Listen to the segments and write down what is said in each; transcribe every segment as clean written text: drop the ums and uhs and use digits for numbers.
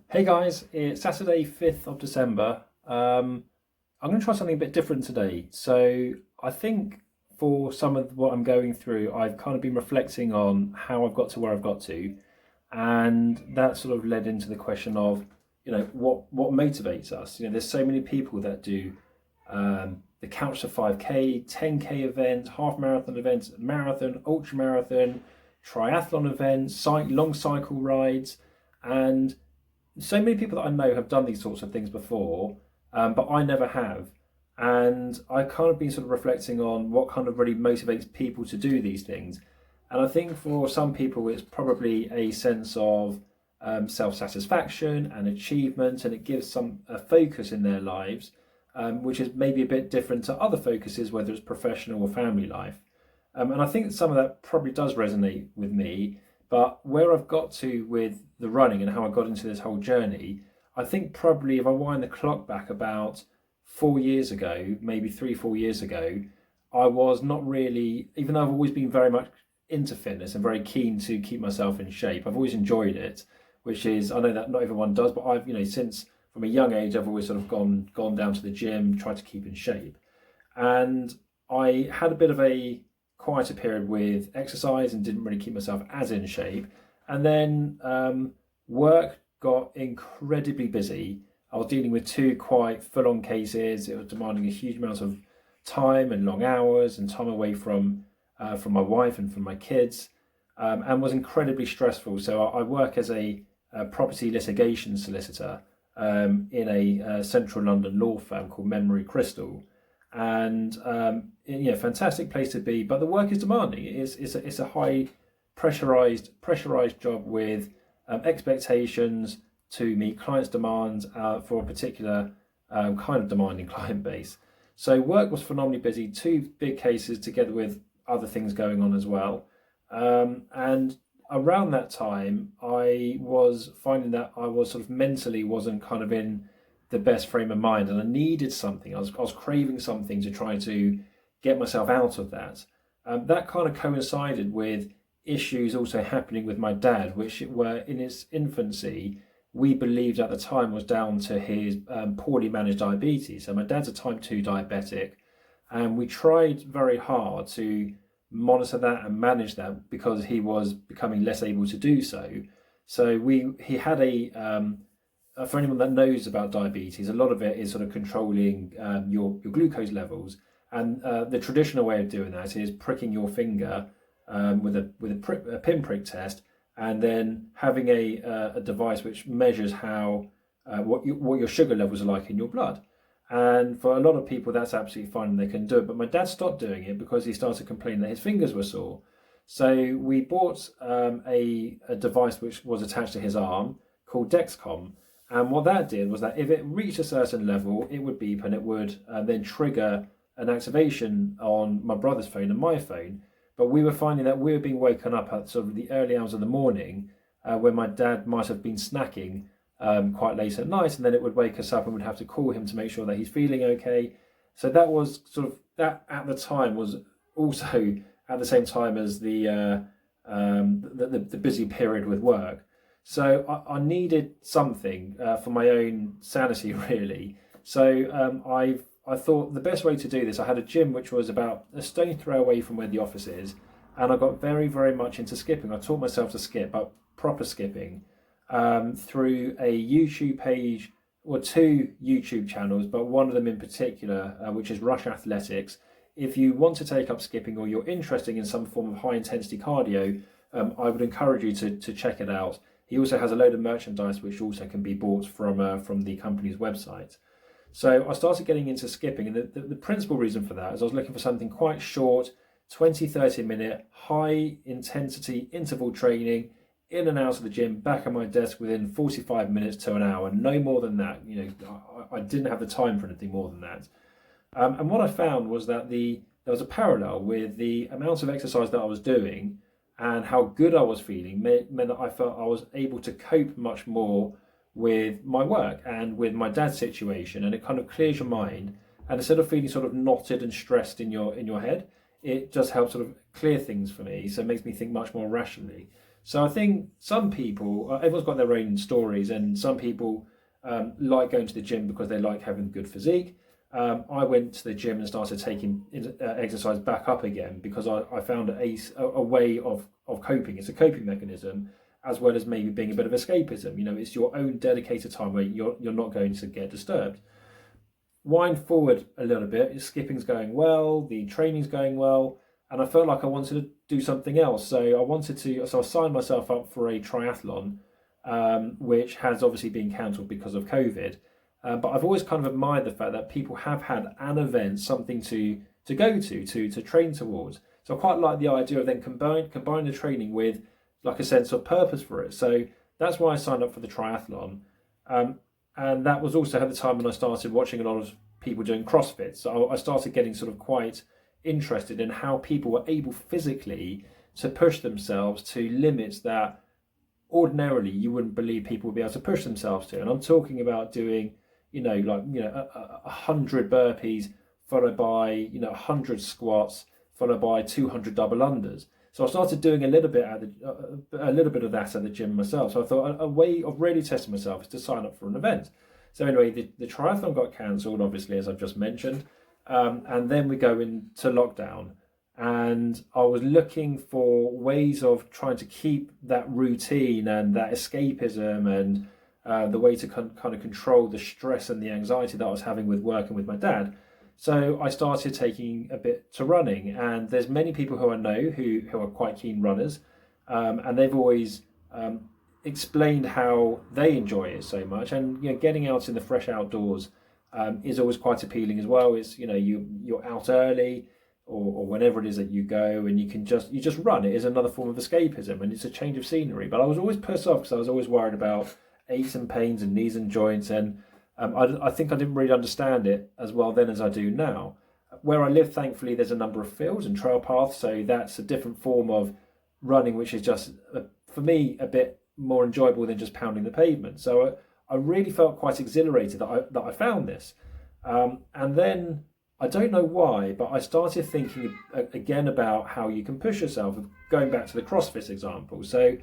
Hey guys, it's Saturday, 5th of December. I'm going to try something a bit different today. So, I think for some of what I'm going through, I've kind of been reflecting on how I've got to where I've got to. And that sort of led into the question of, what motivates us? There's so many people that do the Couch to 5K, 10K events, half marathon events, marathon, ultra marathon, triathlon events, long cycle rides. And so many people that I know have done these sorts of things before, but I never have. And I kind of been sort of reflecting on what kind of really motivates people to do these things. And I think for some people, it's probably a sense of self-satisfaction and achievement, and it gives some a focus in their lives, which is maybe a bit different to other focuses, whether it's professional or family life. And I think some of that probably does resonate with me. But where I've got to with the running and how I got into this whole journey, I think probably if I wind the clock back about 4 years ago, maybe 3, 4 years ago, I was not really, even though I've always been very much into fitness and very keen to keep myself in shape, I've always enjoyed it, which is, I know that not everyone does, but I've, since from a young age, I've always sort of gone down to the gym, tried to keep in shape. And I had a bit of a quieter period with exercise and didn't really keep myself as in shape. And then work got incredibly busy. I was dealing with two quite full-on cases. It was demanding a huge amount of time and long hours and time away from my wife and from my kids, and was incredibly stressful. So I work as a property litigation solicitor in a central London law firm called Memory Crystal, and fantastic place to be. But the work is demanding. It's a high pressurized job with expectations to meet clients' demands for a particular kind of demanding client base. So work was phenomenally busy. Two big cases together with other things going on as well. And around that time, I was finding that I was sort of mentally wasn't kind of in the best frame of mind, and I needed something. I was craving something to try to get myself out of that. That kind of coincided with issues also happening with my dad, which were in its infancy. We believed at the time was down to his poorly managed diabetes. So my dad's a type 2 diabetic, and we tried very hard to monitor that and manage that because he was becoming less able to do so. So he had for anyone that knows about diabetes, a lot of it is sort of controlling your glucose levels, and the traditional way of doing that is pricking your finger with a pinprick test, and then having a device which measures how what your sugar levels are like in your blood. And for a lot of people, that's absolutely fine and they can do it. But my dad stopped doing it because he started complaining that his fingers were sore. So we bought a device which was attached to his arm called Dexcom. And what that did was that if it reached a certain level, it would beep and it would then trigger an activation on my brother's phone and my phone. But we were finding that we were being woken up at sort of the early hours of the morning when my dad might have been snacking quite late at night, and then it would wake us up and we'd have to call him to make sure that he's feeling okay. So that was sort of, that at the time was also at the same time as the busy period with work. So I needed something for my own sanity, really. So I thought the best way to do this, I had a gym which was about a stone throw away from where the office is, and I got very, very much into skipping. I taught myself to skip, but proper skipping, through a YouTube page, or two YouTube channels, but one of them in particular, which is Rush Athletics. If you want to take up skipping or you're interested in some form of high intensity cardio, I would encourage you to check it out. He also has a load of merchandise which also can be bought from the company's website. So I started getting into skipping, and the principal reason for that is I was looking for something quite short, 20-30 minute, high intensity interval training, in and out of the gym, back at my desk within 45 minutes to an hour, no more than that. I didn't have the time for anything more than that. And what I found was that there was a parallel with the amount of exercise that I was doing and how good I was feeling meant that I felt I was able to cope much more with my work and with my dad's situation, and it kind of clears your mind. And instead of feeling sort of knotted and stressed in your head, it just helps sort of clear things for me. So it makes me think much more rationally. So I think some people, everyone's got their own stories, and some people like going to the gym because they like having good physique. I went to the gym and started taking exercise back up again because I found a way of coping. It's a coping mechanism, as well as maybe being a bit of escapism. It's your own dedicated time where you're not going to get disturbed. Wind forward a little bit, skipping's going well, the training's going well, and I felt like I wanted to do something else. So I signed myself up for a triathlon, which has obviously been cancelled because of COVID. But I've always kind of admired the fact that people have had an event, something to go to train towards. So I quite like the idea of then combine the training with like a sense of purpose for it. So that's why I signed up for the triathlon. And that was also at the time when I started watching a lot of people doing CrossFit. So I started getting sort of quite interested in how people were able physically to push themselves to limits that ordinarily you wouldn't believe people would be able to push themselves to. And I'm talking about doing, 100 burpees followed by, 100 squats followed by 200 double unders. So I started doing a little bit of that at the gym myself. So I thought a way of really testing myself is to sign up for an event. So anyway, the triathlon got cancelled, obviously, as I've just mentioned. And then we go into lockdown. And I was looking for ways of trying to keep that routine and that escapism and the way to kind of control the stress and the anxiety that I was having with working with my dad. So I started taking a bit to running, and there's many people who I know who are quite keen runners, and they've always explained how they enjoy it so much. And getting out in the fresh outdoors is always quite appealing as well. It's you're out early or whenever it is that you go, and you just run. It is another form of escapism, and it's a change of scenery. But I was always pissed off because I was always worried about aches and pains and knees and joints, and I think I didn't really understand it as well then as I do now. Where I live, thankfully, there's a number of fields and trail paths, so that's a different form of running, which is just, for me, a bit more enjoyable than just pounding the pavement. So I really felt quite exhilarated that I found this. And then, I don't know why, but I started thinking again about how you can push yourself, going back to the CrossFit example. So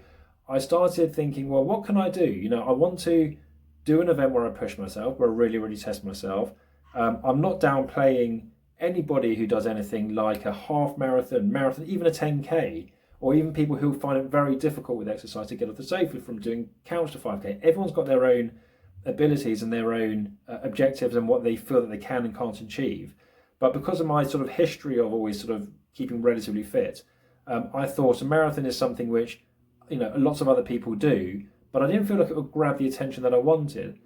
I started thinking, well, what can I do? I want to do an event where I push myself, where I really, really test myself. I'm not downplaying anybody who does anything like a half marathon, even a 10K, or even people who find it very difficult with exercise to get off the sofa from doing couch to 5K. Everyone's got their own abilities and their own objectives and what they feel that they can and can't achieve. But because of my sort of history of always sort of keeping relatively fit, I thought a marathon is something which, lots of other people do, but I didn't feel like it would grab the attention that I wanted,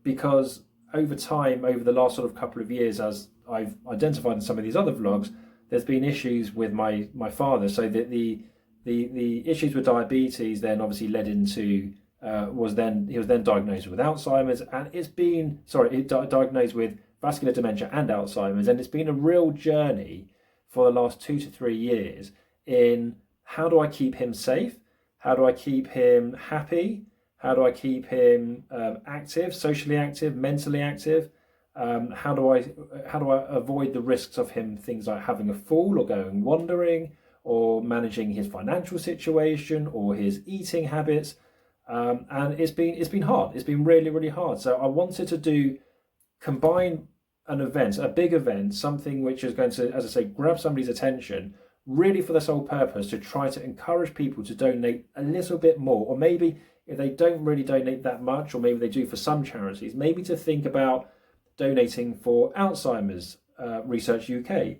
because over time, over the last sort of couple of years, as I've identified in some of these other vlogs, there's been issues with my father. So that the issues with diabetes then obviously led into he was then diagnosed with Alzheimer's, and diagnosed with vascular dementia and Alzheimer's, and it's been a real journey for the last 2 to 3 years in how do I keep him safe. How do I keep him happy? How do I keep him active, socially active, mentally active? How do I avoid the risks of him, things like having a fall or going wandering, or managing his financial situation or his eating habits? And it's been hard. It's been really, really hard. So I wanted to combine an event, a big event, something which is going to, as I say, grab somebody's attention, really for the sole purpose to try to encourage people to donate a little bit more, or maybe if they don't really donate that much, or maybe they do for some charities, maybe to think about donating for Alzheimer's Research UK.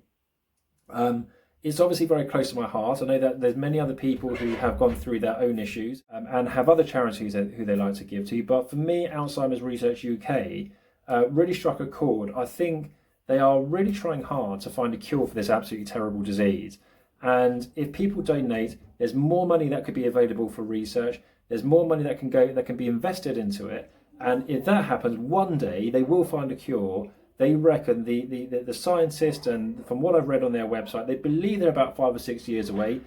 It's obviously very close to my heart. I know that there's many other people who have gone through their own issues and have other charities who they like to give to, but for me, Alzheimer's Research UK really struck a chord. I think they are really trying hard to find a cure for this absolutely terrible disease. And if people donate, there's more money that could be available for research. There's more money that can be invested into it. And if that happens, one day they will find a cure. They reckon the scientists, and from what I've read on their website, they believe they're about 5 or 6 years away.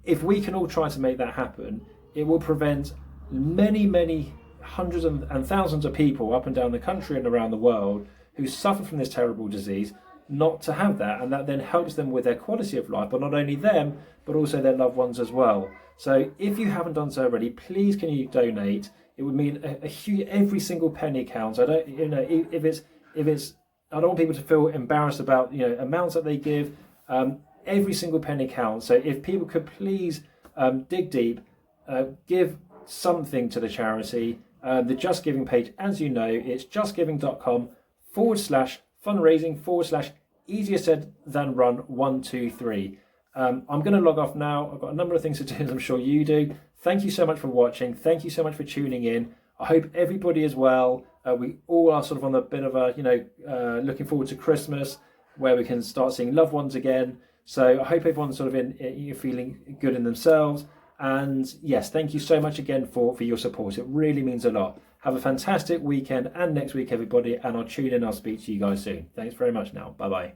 If we can all try to make that happen, it will prevent many, many hundreds and thousands of people up and down the country and around the world who suffer from this terrible disease not to have that, and that then helps them with their quality of life, but not only them, but also their loved ones as well. So if you haven't done so already, please can you donate? It would mean a huge, every single penny counts. I don't, if it's, I don't want people to feel embarrassed about, amounts that they give. Every single penny counts. So if people could please dig deep, give something to the charity. The Just Giving page, as you know, it's justgiving.com/fundraising/ easier said than run 123. I'm going to log off now. I've got a number of things to do, as I'm sure you do. Thank you so much for watching. Thank you so much for tuning in. I hope everybody is well. We all are sort of on a bit of a, looking forward to Christmas, where we can start seeing loved ones again. So I hope everyone's sort of feeling good in themselves. And yes, thank you so much again for your support. It really means a lot. Have a fantastic weekend and next week, everybody. And I'll tune in. I'll speak to you guys soon. Thanks very much now. Bye-bye.